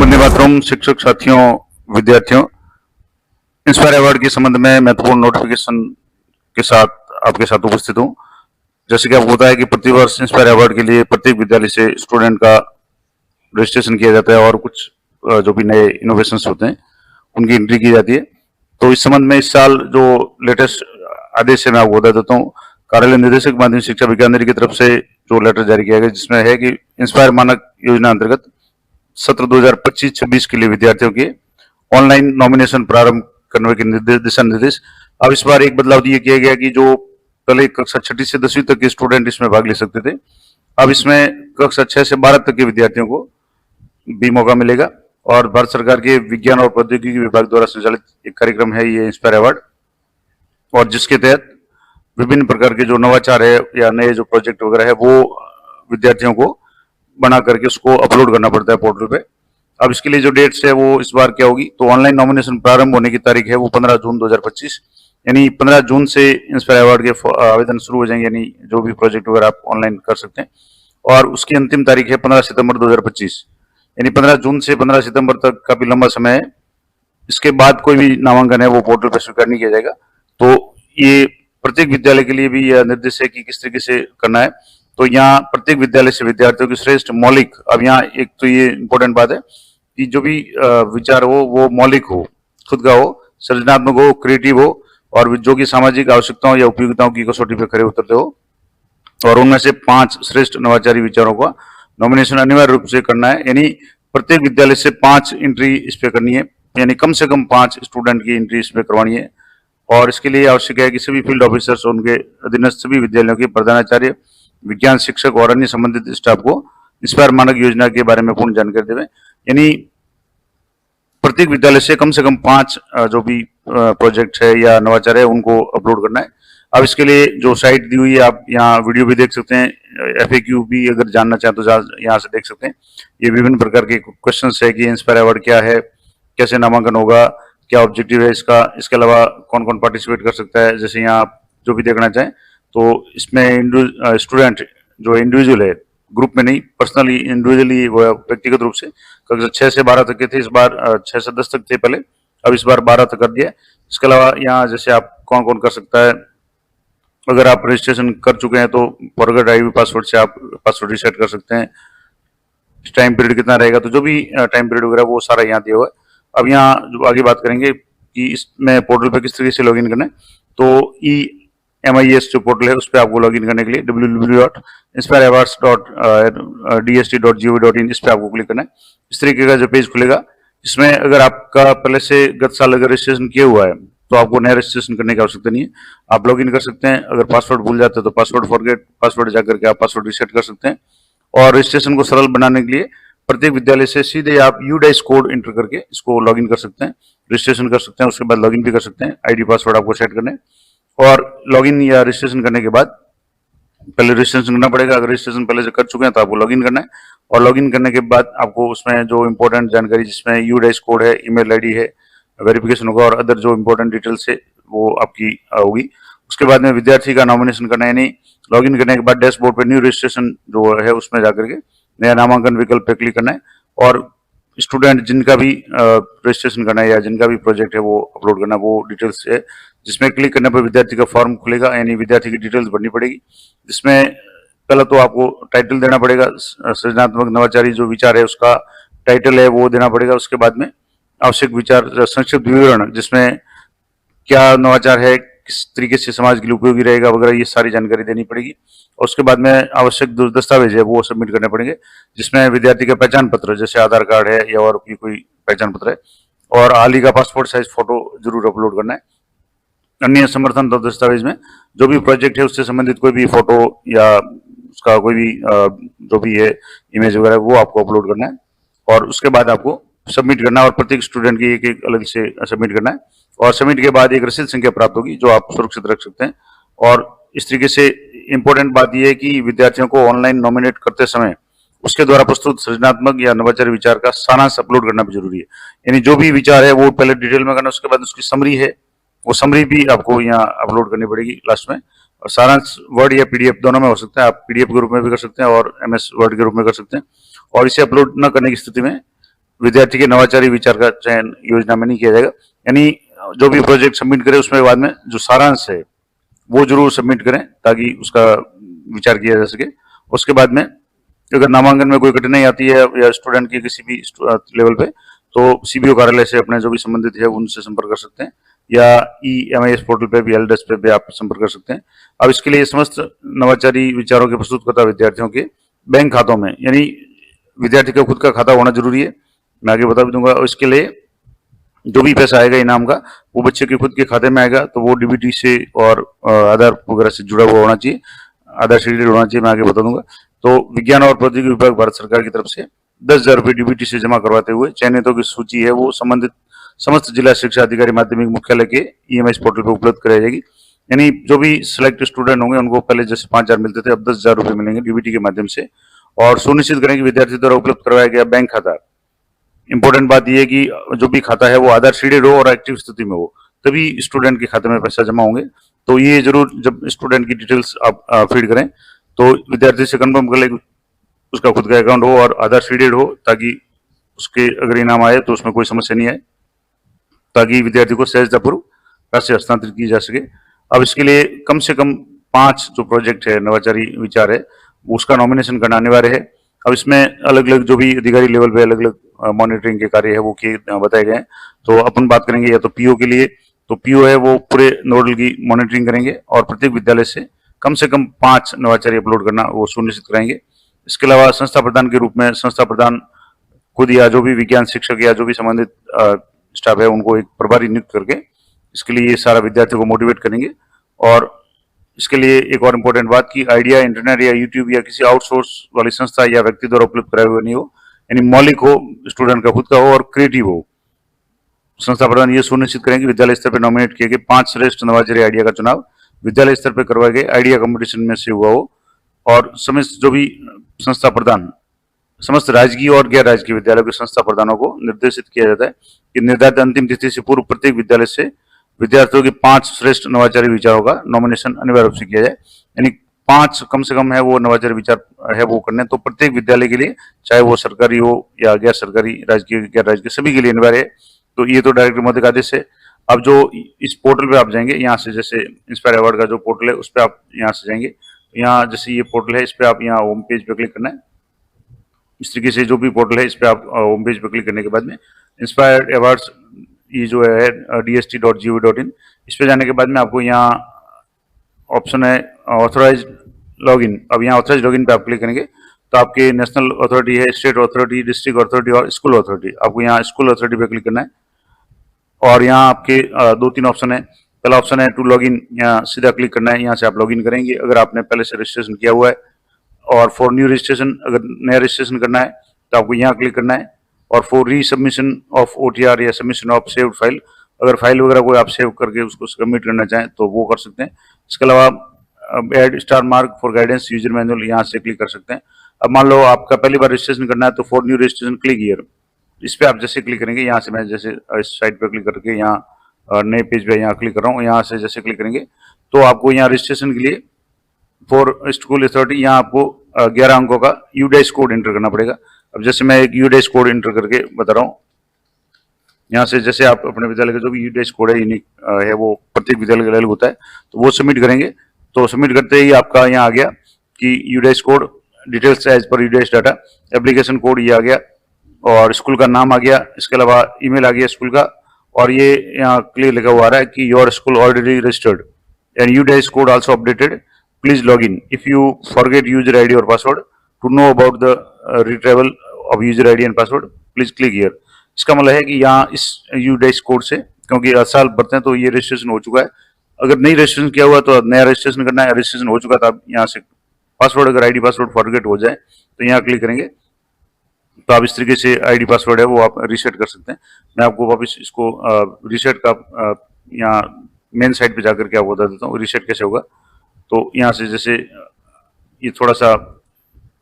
पुण्य बाथरूम शिक्षक साथियों, विद्यार्थियों, इंस्पायर अवार्ड के संबंध में महत्वपूर्ण नोटिफिकेशन के साथ आपके साथ उपस्थित हूं। जैसे कि आपको पता है कि प्रतिवर्ष इंस्पायर अवार्ड के लिए प्रत्येक विद्यालय से स्टूडेंट का रजिस्ट्रेशन किया जाता है और कुछ जो भी नए इनोवेशंस होते हैं उनकी एंट्री की जाती है। तो इस संबंध में इस साल जो लेटेस्ट आदेश है मैं आपको बता देता हूँ। कार्यालय निदेशक माध्यमिक शिक्षा विज्ञान की तरफ से जो लेटर जारी किया गया जिसमें है कि इंस्पायर मानक योजना अंतर्गत सत्र 2025-26 के लिए विद्यार्थियों के ऑनलाइन नॉमिनेशन प्रारंभ करने के दिशा निर्देश। अब इस बार एक बदलाव ये किया गया कि जो पहले कक्षा 6ठी से 10वीं तक के स्टूडेंट इसमें भाग ले सकते थे, अब इसमें कक्षा 6 से 12 तक के विद्यार्थियों को भी मौका मिलेगा। और भारत सरकार के विज्ञान और प्रौद्योगिकी विभाग द्वारा संचालित एक कार्यक्रम है ये इंस्पायर अवार्ड, और जिसके तहत विभिन्न प्रकार के जो नवाचार है या नए जो प्रोजेक्ट वगैरह है वो विद्यार्थियों को बना करके उसको अपलोड करना पड़ता है पोर्टल पे। अब इसके लिए जो डेट्स है वो इस बार क्या होगी, तो ऑनलाइन नॉमिनेशन प्रारंभ होने की तारीख है वो 15 जून 2025, यानी 15 जून से इंस्पायर अवार्ड के आवेदन शुरू हो जाएंगे, यानी जो भी प्रोजेक्ट वगैरह आप ऑनलाइन कर सकते हैं। और उसकी अंतिम तारीख है 15 सितंबर 2025, यानी 15 जून से 15 सितंबर तक काफी लंबा समय है। इसके बाद कोई भी नामांकन है वो पोर्टल पर स्वीकार नहीं किया जाएगा। तो ये प्रत्येक विद्यालय के लिए भी यह निर्देश है कि किस तरीके से करना है। तो यहाँ प्रत्येक विद्यालय से विद्यार्थियों की श्रेष्ठ मौलिक, अब यहाँ एक तो ये इंपॉर्टेंट बात है कि जो भी विचार हो वो मौलिक हो, खुद का हो, सृजनात्मक हो, क्रिएटिव हो, और जो कि सामाजिक आवश्यकताओं या उपयोगिताओं की कसौटी पर खरे उतरते हो। और उनमें से 5 श्रेष्ठ नवाचारी विचारों का नॉमिनेशन अनिवार्य रूप से करना है, यानी प्रत्येक विद्यालय से 5 एंट्री इस पे करनी है, यानी कम से कम 5 स्टूडेंट की एंट्री इस पे करवानी है। और इसके लिए आवश्यक है कि सभी फील्ड ऑफिसर्स और उनके अधीनस्थ सभी विद्यालयों के प्रधानाचार्य, विज्ञान शिक्षक और अन्य संबंधित स्टाफ को इंस्पायर मानक योजना के बारे में पूर्ण जानकारी देवें। यानी प्रत्येक विद्यालय से कम 5 जो भी प्रोजेक्ट है या नवाचार है उनको अपलोड करना है। अब इसके लिए जो साइट दी हुई है आप यहाँ वीडियो भी देख सकते हैं, FAQ भी अगर जानना चाहें तो यहाँ से देख सकते हैं। ये विभिन्न प्रकार के क्वेश्चन है कि इंस्पायर अवार्ड क्या है, कैसे नामांकन होगा, क्या ऑब्जेक्टिव है इसका, इसके अलावा कौन कौन पार्टिसिपेट कर सकता है। जैसे यहाँ आप जो भी देखना चाहें तो इसमें स्टूडेंट जो इंडिविजुअल है, ग्रुप में नहीं, पर्सनली इंडिविजुअली व्यक्तिगत रूप से कक्षा 6 से 12 तक के थे, इस बार 6 से 10 तक थे पहले, अब इस बार 12 तक कर दिया। इसके अलावा यहाँ जैसे आप कौन कौन कर सकता है, अगर आप रजिस्ट्रेशन कर चुके हैं तो फॉरगेट आईडी पासवर्ड से आप पासवर्ड रीसेट कर सकते हैं। टाइम पीरियड कितना रहेगा, तो जो भी टाइम पीरियड वगैरह वो सारा यहाँ दिया हुआ है। अब यहाँ जो आगे बात करेंगे कि इसमें पोर्टल पे किस तरीके से लॉगिन करना है, तो EMIS जो पोर्टल है उस पर आपको लॉगिन करने के लिए www.inspireawards.dst.gov.in इस पर आपको क्लिक करना है। इस तरीके का जो पेज खुलेगा, इसमें अगर आपका पहले से गत साल अगर रजिस्ट्रेशन किया हुआ है तो आपको नया रजिस्ट्रेशन करने की आवश्यकता नहीं है, आप लॉगिन कर सकते हैं। अगर पासवर्ड भूल जाते हैं तो पासवर्ड फॉरगेट पासवर्ड जाकर के आप पासवर्ड रीसेट कर सकते हैं। और रजिस्ट्रेशन को सरल बनाने के लिए प्रत्येक विद्यालय से सीधे आप UDICE कोड इंटर करके इसको लॉगिन कर सकते हैं, रजिस्ट्रेशन कर सकते हैं, उसके बाद लॉगिन भी कर सकते हैं। आईडी पासवर्ड आपको सेट करने, और लॉगिन या रजिस्ट्रेशन करने के बाद पहले रजिस्ट्रेशन करना पड़ेगा। अगर रजिस्ट्रेशन पहले से कर चुके हैं तो आपको लॉगिन करना है, और लॉगिन करने के बाद आपको उसमें जो इंपॉर्टेंट जानकारी जिसमें UDICE कोड है, ईमेल आईडी है, वेरिफिकेशन होगा और अदर जो इंपॉर्टेंट डिटेल्स है वो आपकी होगी। उसके बाद में विद्यार्थी का नॉमिनेशन करना है, यानी लॉगिन करने के बाद डैशबोर्ड पे न्यू रजिस्ट्रेशन जो है उसमें जाकर के नया नामांकन विकल्प पे क्लिक करना है, और स्टूडेंट जिनका भी रजिस्ट्रेशन करना है या जिनका भी प्रोजेक्ट है वो अपलोड करना है, वो डिटेल्स है जिसमें क्लिक करने पर विद्यार्थी का फॉर्म खुलेगा, यानी विद्यार्थी की डिटेल्स भरनी पड़ेगी। जिसमें पहला तो आपको टाइटल देना पड़ेगा, सृजनात्मक नवाचारी जो विचार है उसका टाइटल है वो देना पड़ेगा। उसके बाद में आवश्यक विचार संक्षिप्त विवरण, जिसमें क्या नवाचार है, किस तरीके से समाज के लिए उपयोगी रहेगा वगैरह, ये सारी जानकारी देनी पड़ेगी। और उसके बाद में आवश्यक दस्तावेज है वो सबमिट करने पड़ेंगे, जिसमें विद्यार्थी का पहचान पत्र जैसे आधार कार्ड है या और भी कोई पहचान पत्र है, और हाल ही का पासपोर्ट साइज फोटो जरूर अपलोड करना है। अन्य समर्थन दस्तावेज में जो भी प्रोजेक्ट है उससे संबंधित कोई भी फोटो या उसका कोई भी जो भी है इमेज वगैरह वो आपको अपलोड करना है, और उसके बाद आपको सबमिट करना है, और प्रत्येक स्टूडेंट की एक एक अलग से सबमिट करना है। और सबमिट के बाद एक रसीद संख्या प्राप्त होगी जो आप सुरक्षित रख सकते हैं। और इस तरीके से इंपॉर्टेंट बात यह है कि विद्यार्थियों को ऑनलाइन नॉमिनेट करते समय उसके द्वारा प्रस्तुत सृजनात्मक या नवाचारी विचार का सारांश अपलोड करना भी जरूरी है, यानी जो भी विचार है वो पहले डिटेल में करना, उसके बाद उसकी समरी है वो समरी भी आपको यहाँ अपलोड करनी पड़ेगी लास्ट में। और सारांश वर्ड या PDF दोनों में हो सकता है, आप PDF के रूप में भी कर सकते हैं और MS वर्ड के रूप में कर सकते हैं। और इसे अपलोड न करने की स्थिति में विद्यार्थी के नवाचारी विचार का चयन योजना में नहीं किया जाएगा। यानी जो भी प्रोजेक्ट सबमिट करे उसमें बाद में जो सारांश है वो जरूर सबमिट करें ताकि उसका विचार किया जा सके। उसके बाद में अगर नामांकन में कोई कठिनाई आती है या स्टूडेंट की किसी भी लेवल पे, तो सीबीओ कार्यालय से अपने जो भी संबंधित है उनसे संपर्क कर सकते हैं, या EMIS पोर्टल पे भी, एलडेस पे भी आप संपर्क कर सकते हैं। अब इसके लिए समस्त नवाचारी विचारों के प्रस्तुतकर्ता विद्यार्थियों के बैंक खातों में, यानी विद्यार्थी का खुद का खाता होना जरूरी है, मैं आगे बता भी दूंगा। और इसके लिए जो भी पैसा आएगा इनाम का वो बच्चे के खुद के खाते में आएगा, तो वो डीबीटी से और आधार वगैरह से जुड़ा हुआ होना चाहिए, आधार से होना चाहिए, मैं आगे बता दूंगा। तो विज्ञान और प्रौद्योगिकी विभाग भारत सरकार की तरफ से 10,000 रुपये डीबीटी से जमा करवाते हुए चयनितों की सूची है वो संबंधित समस्त जिला शिक्षा अधिकारी माध्यमिक मुख्यालय के EMIS पोर्टल पर उपलब्ध कराई जाएगी। यानी जो भी सिलेक्ट स्टूडेंट होंगे उनको पहले जैसे 5,000 मिलते थे, अब 10,000 रुपये मिलेंगे डीबीटी के माध्यम से। और सुनिश्चित करें कि विद्यार्थी द्वारा उपलब्ध करवाया गया बैंक खाता, इंपॉर्टेंट बात यह है कि जो भी खाता है वो आधार सीडेड हो और एक्टिव स्थिति में हो, तभी स्टूडेंट के खाते में पैसा जमा होंगे। तो ये जरूर जब स्टूडेंट की डिटेल्स आप फीड करें तो विद्यार्थी से कंफर्म कर ले उसका खुद का अकाउंट हो और आधार सीडेड हो, ताकि उसके अगर इनाम आए तो उसमें कोई समस्या नहीं आए, ताकि विद्यार्थी को सहजतापूर्वक राशि हस्तांतरित की जा सके। अब इसके लिए कम से कम 5 जो प्रोजेक्ट है नवाचारी विचार है उसका नॉमिनेशन करना अनिवार्य है। अब इसमें अलग अलग जो भी अधिकारी लेवल पे अलग अलग मॉनिटरिंग के कार्य है वो बताए गए हैं। तो अपन बात करेंगे या तो पीओ के लिए, तो पीओ है वो पूरे नोडल की मॉनिटरिंग करेंगे और प्रत्येक विद्यालय से कम 5 नवाचारी अपलोड करना वो सुनिश्चित कराएंगे। इसके अलावा संस्था प्रधान के रूप में संस्था प्रधान खुद या जो भी विज्ञान शिक्षक या जो भी संबंधित स्टाफ है उनको एक प्रभारी नियुक्त करके इसके लिए ये सारा विद्यार्थियों को मोटिवेट करेंगे। और इसके लिए एक और इम्पोर्टेंट बात कि आइडिया इंटरनेट या यूट्यूब या किसी आउटसोर्स वाली संस्था या व्यक्ति द्वारा उपलब्ध कराए हुए नहीं हो, यानी मौलिक हो, स्टूडेंट का खुद का हो और क्रिएटिव हो। संस्था प्रधान ये सुनिश्चित करेंगे विद्यालय स्तर पर नॉमिनेट किए गए 5 श्रेष्ठ नवाचारी आइडिया का चुनाव विद्यालय स्तर पर करवाए गए आइडिया कंपटीशन में से हुआ हो। और समस्त जो भी संस्था प्रधान समस्त राजकीय और गैर राजकीय विद्यालयों के संस्था प्रधानों को निर्देशित किया जाता है कि निर्धारित अंतिम तिथि से पूर्व प्रत्येक विद्यालय से विद्यार्थियों के 5 श्रेष्ठ नवाचारी विचारों का नॉमिनेशन अनिवार्य रूप से किया जाए। यानी 5 कम से कम है वो नवाचारी विचार है वो करने, तो प्रत्येक विद्यालय के लिए, चाहे वो सरकारी हो या गैर सरकारी, राजकीय गैर राजकीय, सभी के लिए अनिवार्य है। तो ये तो डायरेक्टर महोदय का आदेश है। अब जो इस पोर्टल पे आप जाएंगे, यहाँ से जैसे इंस्पायर अवार्ड का जो पोर्टल है उस पर आप यहाँ से जाएंगे, यहाँ जैसे ये पोर्टल है इस पर आप यहाँ होम पेज पे क्लिक करना है। इस तरीके से जो भी पोर्टल है इस पर आप होम पेज पे क्लिक करने के बाद में इंस्पायर अवार्ड्स ये जो है dst.gov.in, इस पे जाने के बाद में आपको यहाँ ऑप्शन है ऑथोराइज लॉगिन। अब यहाँ ऑथोराइज लॉगिन पे आप क्लिक करेंगे तो आपके नेशनल अथॉरिटी है, स्टेट अथॉरिटी, डिस्ट्रिक्ट अथॉरिटी और स्कूल अथॉरिटी, आपको यहाँ स्कूल अथॉरिटी पे क्लिक करना है। और यहाँ आपके 2-3 ऑप्शन है। पहला ऑप्शन है टू लॉगिन, यहाँ सीधा क्लिक करना है, यहाँ से आप लॉगिन करेंगे अगर आपने पहले से रजिस्ट्रेशन किया हुआ है। और फॉर न्यू रजिस्ट्रेशन, अगर नया रजिस्ट्रेशन करना है तो आपको यहाँ क्लिक करना है। और फॉर री सबमिशन ऑफ OTR या सबमिशन ऑफ सेव्ड फाइल, अगर फाइल वगैरह कोई आप सेव करके उसको सबमिट करना चाहें तो वो कर सकते हैं। इसके अलावा add star mark for guidance user manual, यहाँ से क्लिक कर सकते हैं। अब मान लो आपका पहली बार रजिस्ट्रेशन करना है तो for new registration click here, इस पर आप जैसे क्लिक करेंगे, यहाँ से मैं जैसे इस साइट पर क्लिक करके यहाँ नए पेज पे यहाँ क्लिक कर रहा हूँ, यहाँ से जैसे क्लिक करेंगे तो आपको यहाँ रजिस्ट्रेशन के लिए फॉर स्कूल अथॉरिटी यहाँ आपको 11 अंकों का यूडाइस कोड एंटर करना पड़ेगा। अब जैसे मैं एक यूडाइस कोड एंटर करके बता रहा हूँ, यहाँ से जैसे आप अपने विद्यालय का जो भी यूडाइस कोड है यूनिक है वो प्रत्येक विद्यालय का अलग होता है, तो वो सबमिट करेंगे। तो सबमिट करते ही आपका यहाँ आ गया कि UDISE code details as per UDISE data, application code ये आ गया और स्कूल का नाम आ गया। इसके अलावा ईमेल आ गया स्कूल का, और ये यहाँ क्लियर लिखा हुआ आ रहा है कि your school already registered and UDISE code also updated, please log in if you forget user ID और password to know about the retrieval of user ID and password please click here. इसका मतलब है कि यहाँ इस UDISE code से, क्योंकि हर साल भरते हैं तो ये रजिस्ट्रेशन हो चुका है, अगर नहीं रजिस्ट्रेशन किया हुआ तो नया रजिस्ट्रेशन करना है, रजिस्ट्रेशन हो चुका था आप यहाँ से पासवर्ड, अगर आईडी पासवर्ड फॉरगेट हो जाए तो यहाँ क्लिक करेंगे तो आप इस तरीके से आईडी पासवर्ड है वो आप रीसेट कर सकते हैं। मैं आपको वापस इसको रीसेट का यहाँ मेन साइट पे जाकर के आपको बता देता हूँ रीसेट कैसे होगा। तो यहाँ से जैसे ये थोड़ा सा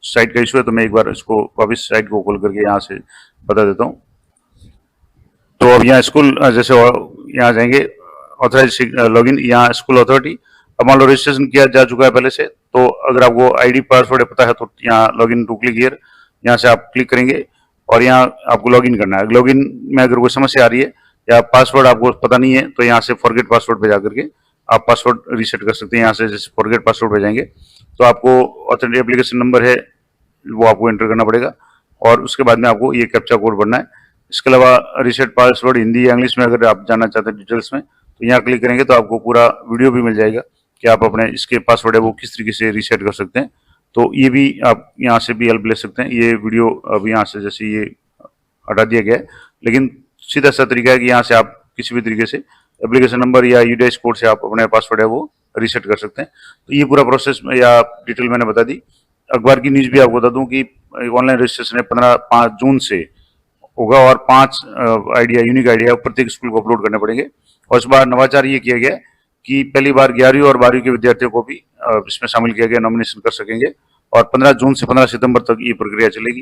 साइट का इशू है तो मैं एक बार इसको वापस साइट को खोल करके यहाँ से बता देता हूँ। तो अब यहाँ स्कूल जैसे यहाँ जाएंगे ऑथराइज लॉगिन, यहाँ स्कूल अथॉरिटी। अब मान लो रजिस्ट्रेशन किया जा चुका है पहले से, तो अगर आपको आईडी पासवर्ड पता है तो यहाँ लॉगिन टू क्लिक हियर, यहाँ से आप क्लिक करेंगे और यहाँ आपको लॉगिन करना है। लॉगिन में अगर कोई समस्या आ रही है या पासवर्ड आपको पता नहीं है तो यहाँ से फॉरगेट पासवर्ड पे जाकर के आप पासवर्ड रीसेट कर सकते हैं। यहाँ से जैसे फॉरगेट पासवर्ड पे जाएंगे तो आपको ऑथेंटिक एप्लीकेशन नंबर है वो आपको एंटर करना पड़ेगा और उसके बाद में आपको ये कैप्चा कोड भरना है। इसके अलावा रीसेट पासवर्ड हिंदी या इंग्लिश में अगर आप जानना चाहते हैं डिटेल्स में तो यहाँ क्लिक करेंगे तो आपको पूरा वीडियो भी मिल जाएगा कि आप अपने इसके पासवर्ड है वो किस तरीके से रीसेट कर सकते हैं। तो ये भी आप यहाँ से भी हेल्प ले सकते हैं। ये वीडियो अब यहाँ से जैसे ये हटा दिया गया है, लेकिन सीधा सा तरीका है कि यहाँ से आप किसी भी तरीके से एप्लीकेशन नंबर या यूडीएस कोड से आप अपने पासवर्ड है वो रीसेट कर सकते हैं। तो ये पूरा प्रोसेस या डिटेल मैंने बता दी। अखबार की न्यूज भी आपको बता दूं कि ऑनलाइन रजिस्ट्रेशन है 5 जून से होगा और 5 आइडिया यूनिक आइडिया प्रत्येक स्कूल को अपलोड करने पड़ेंगे। और इस बार नवाचार ये किया गया कि पहली बार 11वीं और 12वीं के विद्यार्थियों को भी इसमें शामिल किया गया, नॉमिनेशन कर सकेंगे और 15 जून से 15 सितंबर तक ये प्रक्रिया चलेगी।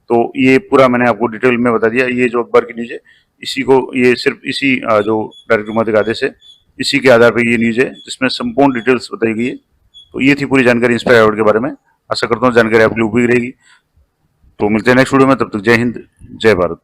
तो ये पूरा मैंने आपको डिटेल में बता दिया। ये जो अखबार की न्यूज है इसी को ये सिर्फ इसी जो डायरेक्टर महोदय का आदेश है इसी के आधार पर ये न्यूज है जिसमें संपूर्ण डिटेल्स बताई गई है। तो ये थी पूरी जानकारी इंस्पायर अवार्ड के बारे में। आशा करता हूँ जानकारी आपके लिए उपयोगी रहेगी। तो मिलते हैं नेक्स्ट वीडियो में, तब तक जय हिंद जय भारत।